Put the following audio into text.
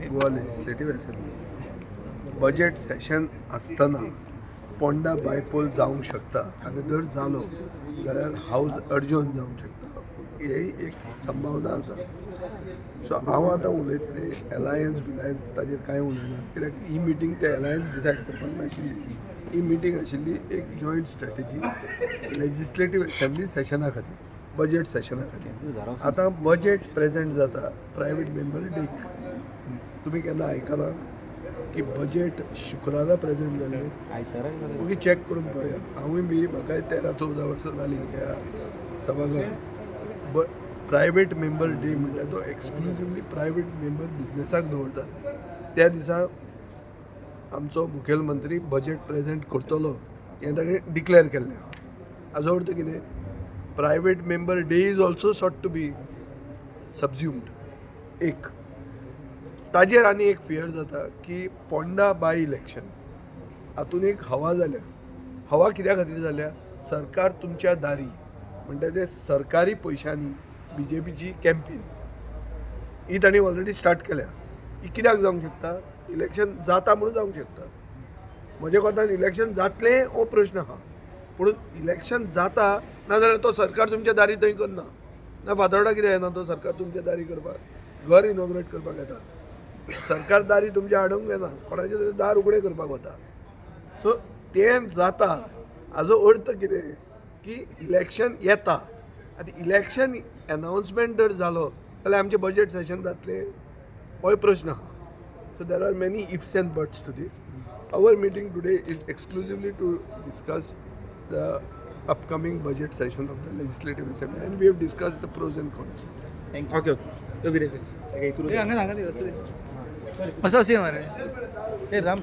Goa legislative assembly budget session आसतना Ponda bypoll जावंक शकता आनी जर जालो जाल्यार हावज अर्जन जावंक शकता ही एक संभावना आसा. सो हांव आतां उलयतलें एलायन्स बिलायन्स ताजेर कांय उलयना कित्याक ही मिटींग ते एलायन्स डिसायड करपाक नाशिल्ली. ही मिटींग आशिल्ली एक जॉयंट स्ट्रॅटेजी लेजिस्लेटिव्ह असेंब्ली सेशना खातीर बजेट सेशना खातीर. आतां बजेट प्रेजेंट जाता प्रायवेट मेंबर डेक. तुम्ही केन्ना आयकलां की बजेट शुक्रारा प्रेजेंट जाल्लें? ओके चॅक करून पळया. हांवूय बी म्हाकाय 13-14 वर्सां जालीं ह्या सभाघरांत. प्रायवेट मेंबर डे म्हणटा तो एक्सक्लुझिवली प्रायवेट मेंबर बिझनेसाक दवरतात. त्या दिसा आमचो मुखेलमंत्री बजेट प्रेजेंट करतलो हें ताणें डिक्लेअर केल्लें. हाजो अर्थ कितें? Private member day is also sought to be subsumed. एक ताजेर आनी एक फियर जाता की पोंडा बाय इलेक्शन हातून एक हवा जाल्या. हवा कित्या खातीर जाल्या? सरकार तुमच्या दारी म्हणटा ते सरकारी पयशांनी BJPची कॅम्पेन ही तांणी ऑलरेडी स्टार्ट केल्या. ही कित्याक जावंक शकता? इलेक्शन जाता म्हणून जावंक शकता. म्हज्या कोतान इलेक्शन जातलें हो प्रश्न आहा, पूण इलेक्शन जाता नाजाल्यार तो सरकार तुमच्या दारी थंय करना. ना फातोर्डा कितें येना तो सरकार तुमच्या दारी करपाक? घर इनॉग्रेट करपाक येता. सरकार दारी तुमच्या हाडूंक येना, कोणाचें तरी दार उगडें करपाक वता. सो तें जाता हाजो अर्थ कितें की इलेक्शन येता. आतां इलेक्शन अनाउन्समेंट जर जालो जाल्यार आमचें बजेट सेशन जातलें होय प्रश्न आहा. So there are many ifs and buts to this. Our meeting today is exclusively to discuss the upcoming budget session of the legislative assembly and we have discussed the pros and cons. Thank you. Okay. असं असेल मरे हे राम